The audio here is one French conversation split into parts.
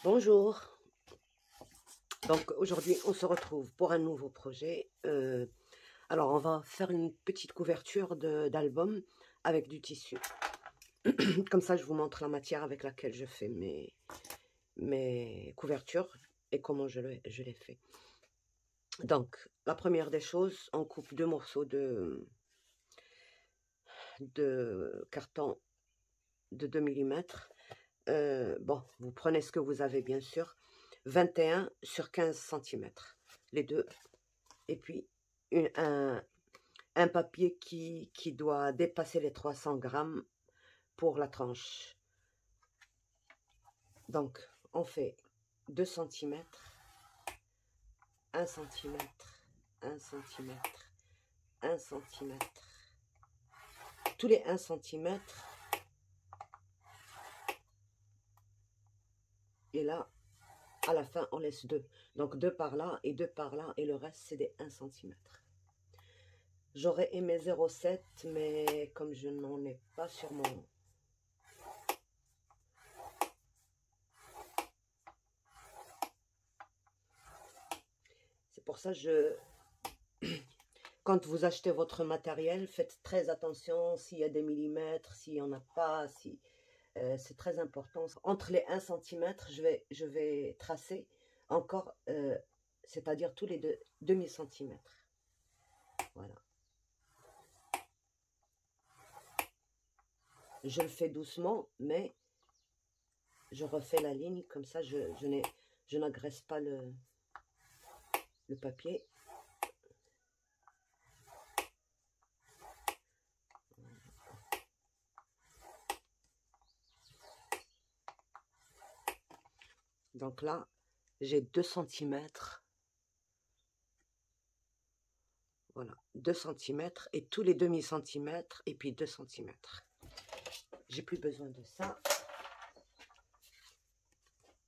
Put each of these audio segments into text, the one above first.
Bonjour, donc aujourd'hui on se retrouve pour un nouveau projet. Alors on va faire une petite couverture d'album avec du tissu. Comme ça je vous montre la matière avec laquelle je fais mes couvertures et comment je les fais. Donc la première des choses, on coupe deux morceaux de carton de 2 mm. Bon, vous prenez ce que vous avez bien sûr, 21 sur 15 cm, les deux, et puis un papier qui doit dépasser les 300 grammes pour la tranche. Donc, on fait 2 cm, 1 cm, 1 cm, 1 cm, tous les 1 cm, et là, à la fin, on laisse deux. Donc, deux par là, et le reste, c'est des 1 cm. J'aurais aimé 0,7, mais comme je n'en ai pas sur mon... C'est pour ça quand vous achetez votre matériel, faites très attention s'il y a des millimètres, s'il n'y en a pas, si... c'est très important. Entre les 1 cm, je vais tracer encore, c'est-à-dire tous les demi-centimètres. Voilà. Je le fais doucement, mais je refais la ligne, comme ça je n'agresse pas le papier. Donc là, j'ai 2 cm. Voilà, 2 cm et tous les demi-centimètres et puis 2 cm. J'ai plus besoin de ça.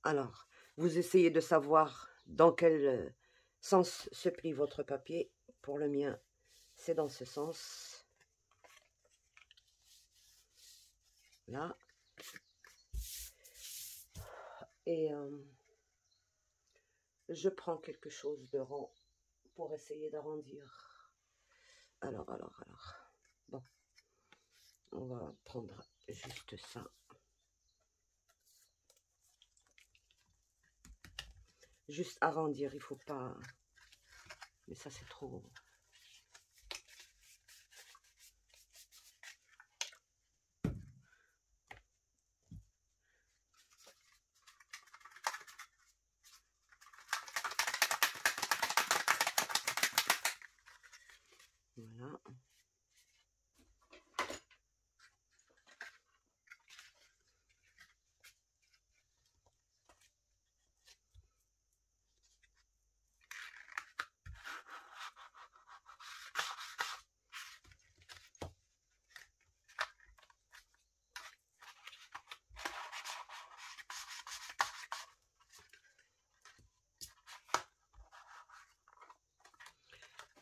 Alors, vous essayez de savoir dans quel sens se plie votre papier. Pour le mien, c'est dans ce sens. Là. Et je prends quelque chose de rond pour essayer d'arrondir. Alors. Bon, on va prendre juste ça. Juste arrondir, il faut pas... Mais ça, c'est trop... Voilà.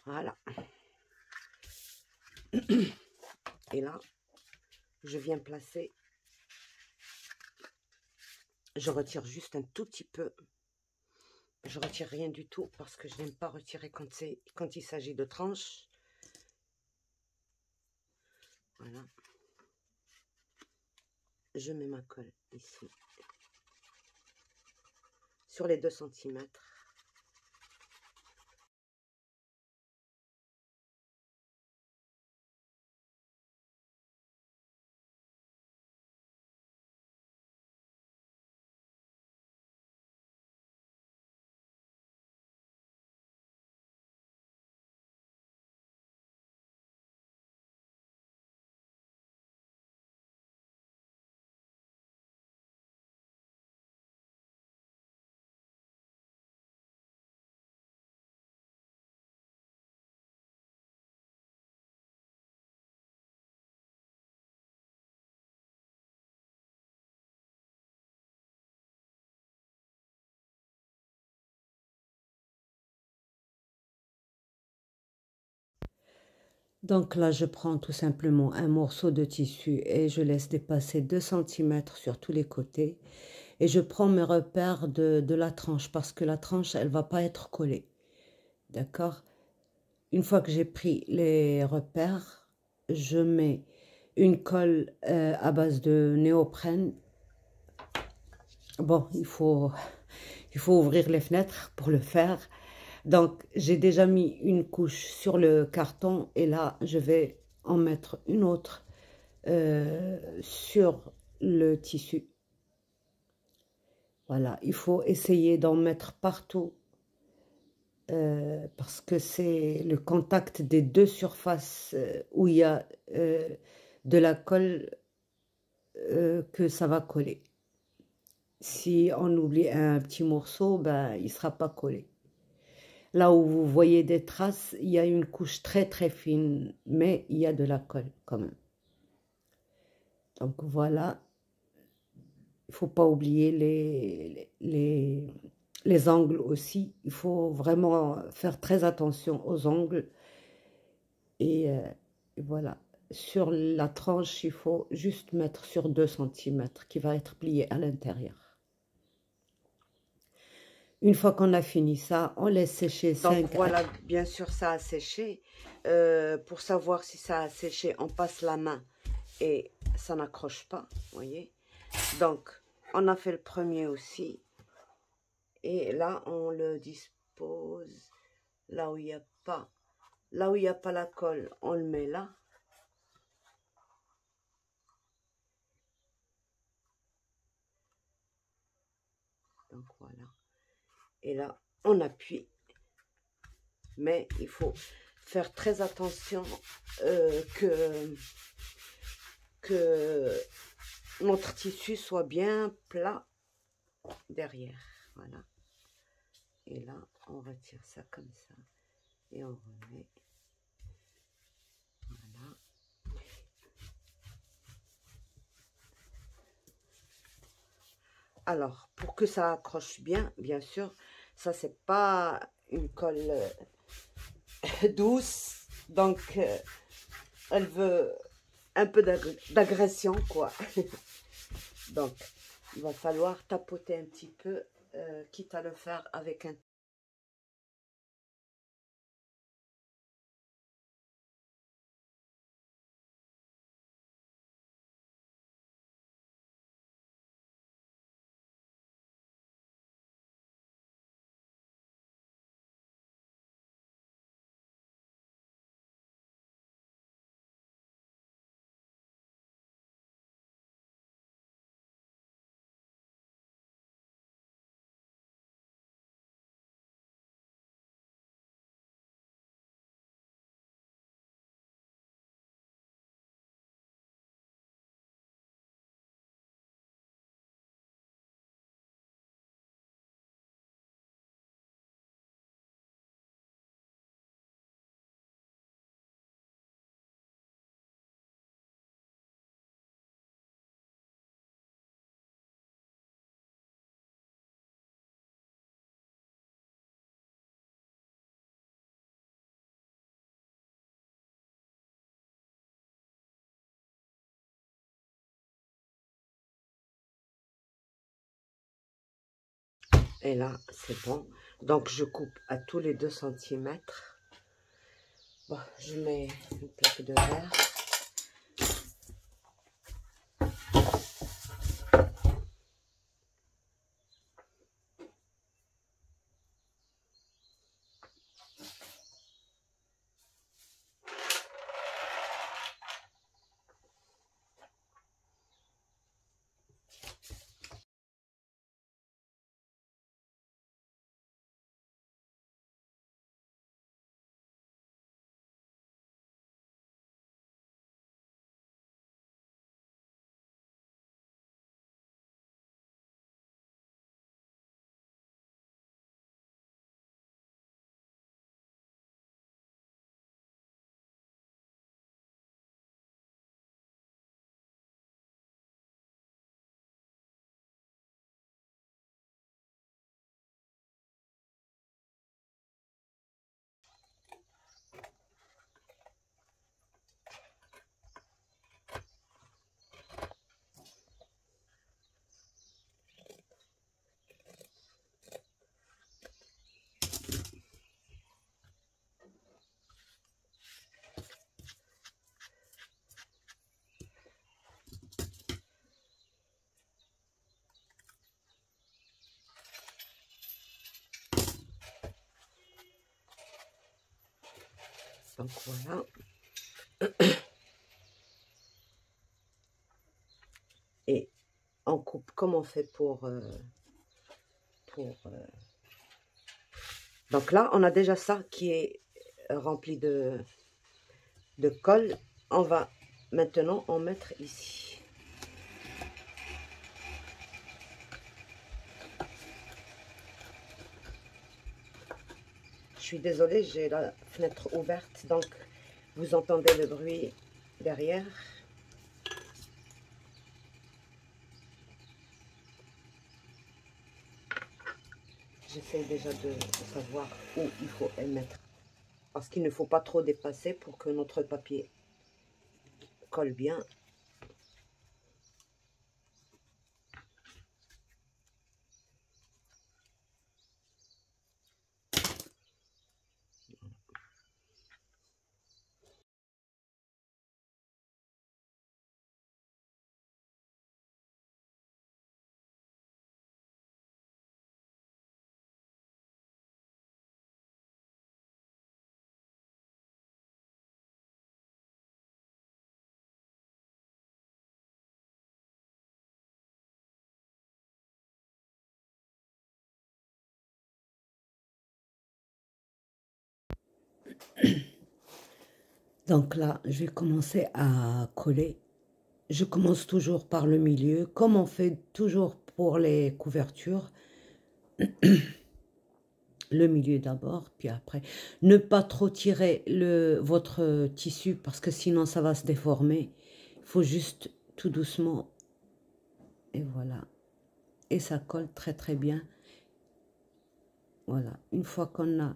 Voilà. Et là, je viens placer, je retire juste un tout petit peu. Je retire rien du tout parce que je n'aime pas retirer quand il s'agit de tranches. Voilà. Je mets ma colle ici. Sur les 2 cm. Donc là, je prends tout simplement un morceau de tissu et je laisse dépasser 2 cm sur tous les côtés. et je prends mes repères de la tranche parce que la tranche, elle va pas être collée. D'accord? Une fois que j'ai pris les repères, je mets une colle à base de néoprène. Bon, il faut ouvrir les fenêtres pour le faire. Donc, j'ai déjà mis une couche sur le carton et là, je vais en mettre une autre sur le tissu. Voilà, il faut essayer d'en mettre partout parce que c'est le contact des deux surfaces où il y a de la colle que ça va coller. Si on oublie un petit morceau, ben, il ne sera pas collé. Là où vous voyez des traces, il y a une couche très très fine, mais il y a de la colle quand même. Donc voilà, il ne faut pas oublier les angles aussi. Il faut vraiment faire très attention aux angles. Et voilà, sur la tranche, il faut juste mettre sur 2 cm qui va être plié à l'intérieur. Une fois qu'on a fini ça, on laisse sécher 5 Donc voilà, bien sûr, ça a séché. Pour savoir si ça a séché, on passe la main et ça n'accroche pas, vous voyez. Donc, on a fait le premier aussi. Et là, on le dispose là où il n'y a pas. Là où il n'y a pas la colle, on le met là. Donc voilà. Et là, on appuie. Mais il faut faire très attention que notre tissu soit bien plat derrière. Voilà. Et là, on retire ça comme ça. Et on remet. Voilà. Alors, pour que ça accroche bien, bien sûr, ça, c'est pas une colle douce. Donc, elle veut un peu d'agression, quoi. Donc, il va falloir tapoter un petit peu, quitte à le faire avec un Et là, c'est bon. Donc, je coupe à tous les 2 cm. Bon, je mets une plaque de verre. Donc voilà. Et on coupe comme on fait pour donc là, on a déjà ça qui est rempli de colle. On va maintenant en mettre ici. Je suis désolée, j'ai la fenêtre ouverte, donc vous entendez le bruit derrière. J'essaie déjà de savoir où il faut mettre. Parce qu'il ne faut pas trop dépasser pour que notre papier colle bien. Donc là, je vais commencer à coller. Je commence toujours par le milieu, comme on fait toujours pour les couvertures. Le milieu d'abord, puis après. Ne pas trop tirer votre tissu parce que sinon ça va se déformer. Il faut juste tout doucement. Et voilà. Et ça colle très très bien. Voilà. Une fois qu'on a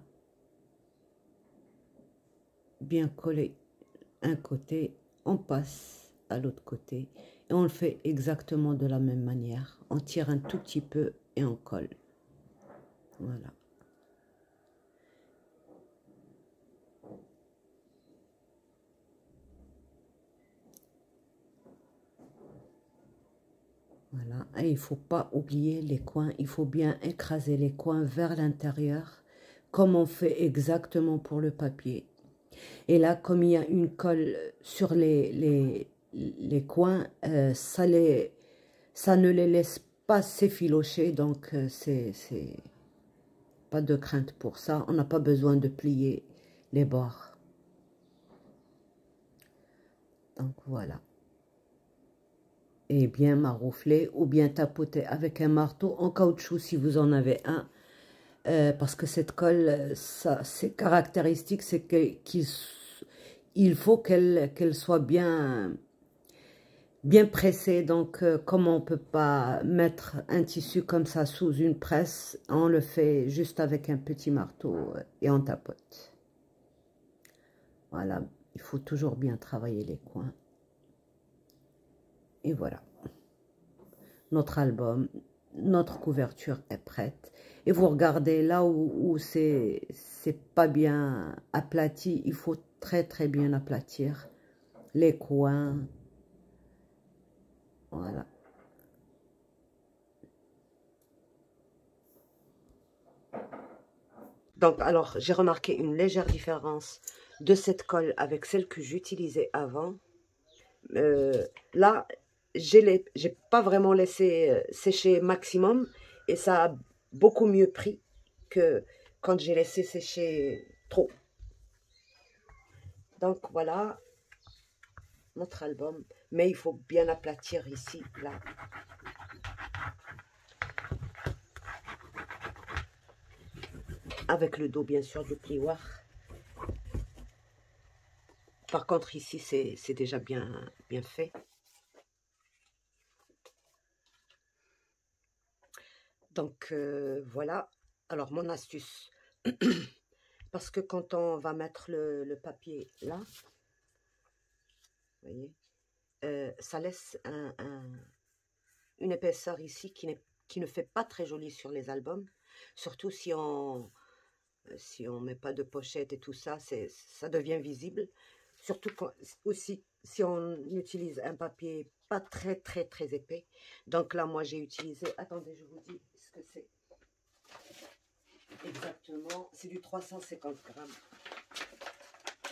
bien collé un côté, on passe à l'autre côté. Et on le fait exactement de la même manière. On tire un tout petit peu et on colle. Voilà. Voilà, et il ne faut pas oublier les coins, il faut bien écraser les coins vers l'intérieur, comme on fait exactement pour le papier. Et là, comme il y a une colle sur les coins, ça ne les laisse pas s'effilocher, donc c'est pas de crainte pour ça. On n'a pas besoin de plier les bords. Donc voilà. Et bien maroufler ou bien tapoter avec un marteau en caoutchouc si vous en avez un. Parce que cette colle, ses caractéristiques, c'est qu'il faut qu'elle soit bien pressée. Donc, comme on ne peut pas mettre un tissu comme ça sous une presse, on le fait juste avec un petit marteau et on tapote. Voilà, il faut toujours bien travailler les coins. Et voilà. Notre album, notre couverture est prête. Et vous regardez là où c'est pas bien aplati, il faut très très bien aplatir les coins. Voilà. Donc, alors, j'ai remarqué une légère différence de cette colle avec celle que j'utilisais avant. Là, j'ai pas vraiment laissé sécher maximum et ça a beaucoup mieux pris que quand j'ai laissé sécher trop. Donc voilà notre album, mais il faut bien aplatir ici, là. Avec le dos bien sûr du plioir. Par contre ici c'est déjà bien fait. Donc voilà, alors mon astuce, parce que quand on va mettre le papier là, vous voyez, ça laisse une épaisseur ici qui ne fait pas très joli sur les albums, surtout si on met pas de pochette et tout ça, ça devient visible, surtout aussi si on utilise un papier pas très épais. Donc là moi j'ai utilisé, attendez je vous dis ce que c'est exactement, c'est du 350 grammes.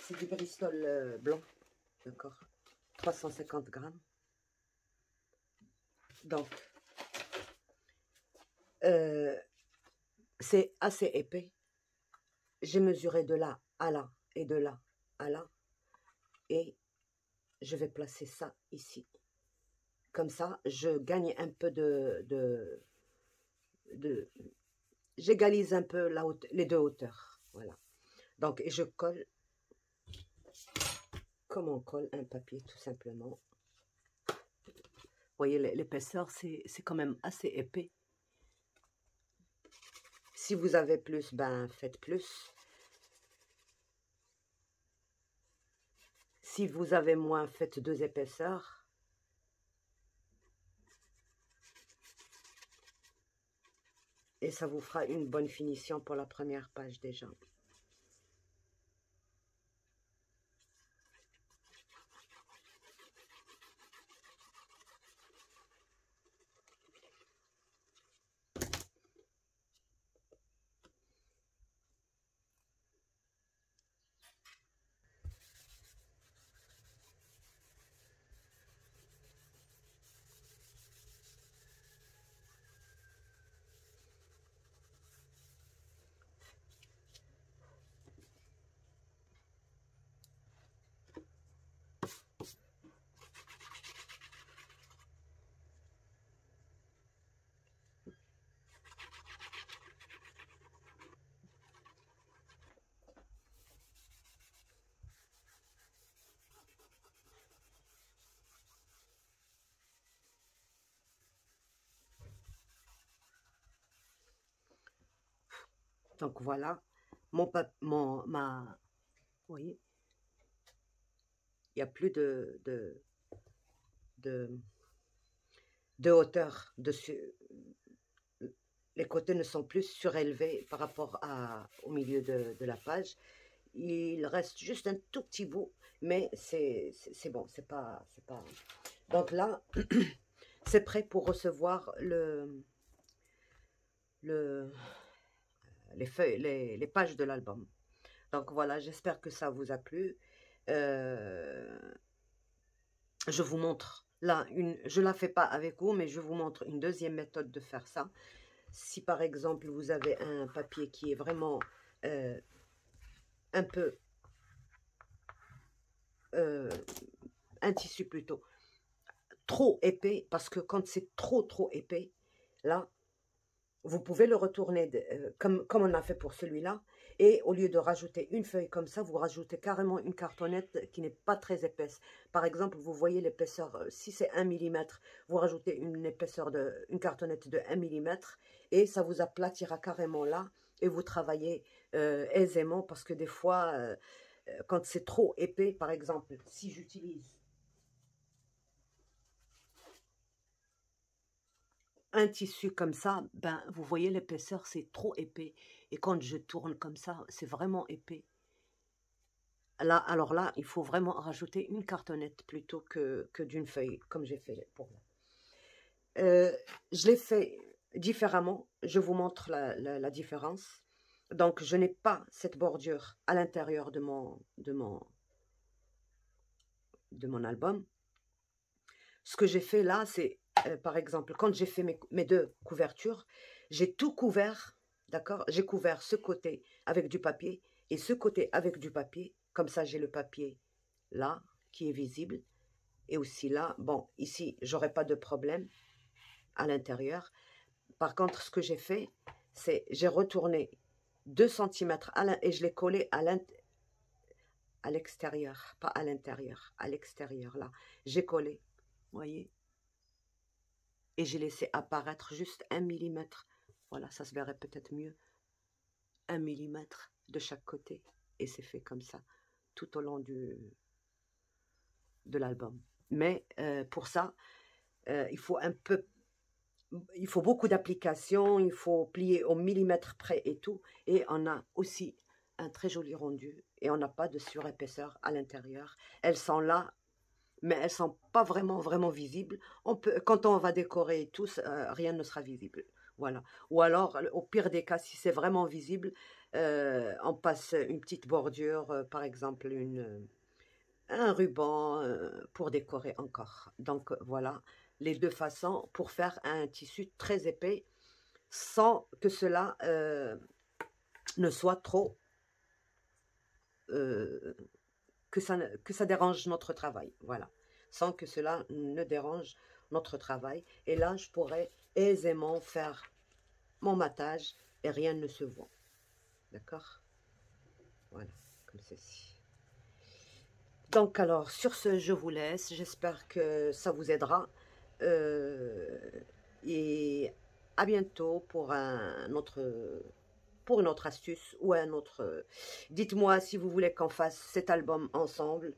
c'est du Bristol blanc, d'accord, 350 grammes. Donc, c'est assez épais. J'ai mesuré de là à là et de là à là. Et je vais placer ça ici. Comme ça, je gagne un peu j'égalise un peu les deux hauteurs. Voilà. Donc, et je colle comme on colle un papier, tout simplement. Vous voyez, l'épaisseur, c'est quand même assez épais. Si vous avez plus, ben faites plus. Si vous avez moins, faites 2 épaisseurs. Et ça vous fera une bonne finition pour la première page déjà. Donc voilà, vous voyez, il n'y a plus de hauteur dessus. Les côtés ne sont plus surélevés par rapport au milieu de la page. Il reste juste un tout petit bout, mais c'est bon, c'est pas... Donc là, c'est prêt pour recevoir les feuilles, les pages de l'album. Donc voilà, j'espère que ça vous a plu. Je vous montre, là, je ne la fais pas avec vous, mais je vous montre une deuxième méthode de faire ça. Si par exemple, vous avez un papier qui est vraiment un peu... un tissu plutôt trop épais, parce que quand c'est trop épais, là, vous pouvez le retourner comme on a fait pour celui-là, et au lieu de rajouter une feuille comme ça, vous rajoutez carrément une cartonnette qui n'est pas très épaisse. Par exemple, vous voyez l'épaisseur, si c'est 1 mm, vous rajoutez une cartonnette de 1 mm, et ça vous aplatira carrément là, et vous travaillez aisément, parce que des fois, quand c'est trop épais, par exemple, si j'utilise un tissu comme ça, ben vous voyez l'épaisseur, c'est trop épais. Et quand je tourne comme ça, c'est vraiment épais. Là, alors là, il faut vraiment rajouter une cartonnette plutôt que d'une feuille, comme j'ai fait pour là. Je l'ai fait différemment. Je vous montre la différence. Donc, je n'ai pas cette bordure à l'intérieur de mon album. Ce que j'ai fait là, c'est, par exemple, quand j'ai fait mes 2 couvertures, j'ai tout couvert, d'accord? J'ai couvert ce côté avec du papier et ce côté avec du papier. Comme ça, j'ai le papier là, qui est visible. Et aussi là, bon, ici, j'aurai pas de problème à l'intérieur. Par contre, ce que j'ai fait, c'est, j'ai retourné 2 cm et je l'ai collé à l'extérieur, pas à l'intérieur, à l'extérieur, là. J'ai collé, voyez? Et j'ai laissé apparaître juste 1 mm. Voilà, ça se verrait peut-être mieux. 1 mm de chaque côté. Et c'est fait comme ça, tout au long de l'album. Mais pour ça, il faut beaucoup d'applications, il faut plier au millimètre près et tout. Et on a aussi un très joli rendu. Et on n'a pas de surépaisseur à l'intérieur. Elles sont là, mais elles ne sont pas vraiment visibles. Quand on va décorer et tout, rien ne sera visible. Voilà. Ou alors, au pire des cas, si c'est vraiment visible, on passe une petite bordure, par exemple un ruban pour décorer encore. Donc voilà les deux façons pour faire un tissu très épais sans que cela ne soit trop, que ça dérange notre travail. Voilà. Sans que cela ne dérange notre travail. Et là, je pourrais aisément faire mon matage et rien ne se voit. D'accord? Voilà, comme ceci. Donc alors, sur ce, je vous laisse. J'espère que ça vous aidera. Et à bientôt pour pour une autre astuce ou un autre. Dites-moi si vous voulez qu'on fasse cet album ensemble.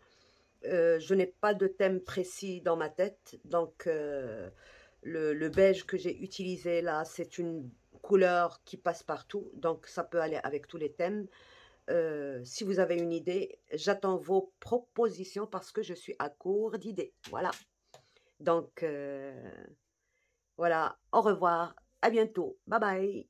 Je n'ai pas de thème précis dans ma tête, donc le beige que j'ai utilisé là, c'est une couleur qui passe partout, donc ça peut aller avec tous les thèmes. Si vous avez une idée, j'attends vos propositions parce que je suis à court d'idées. Voilà. Donc, voilà. Au revoir. À bientôt. Bye bye.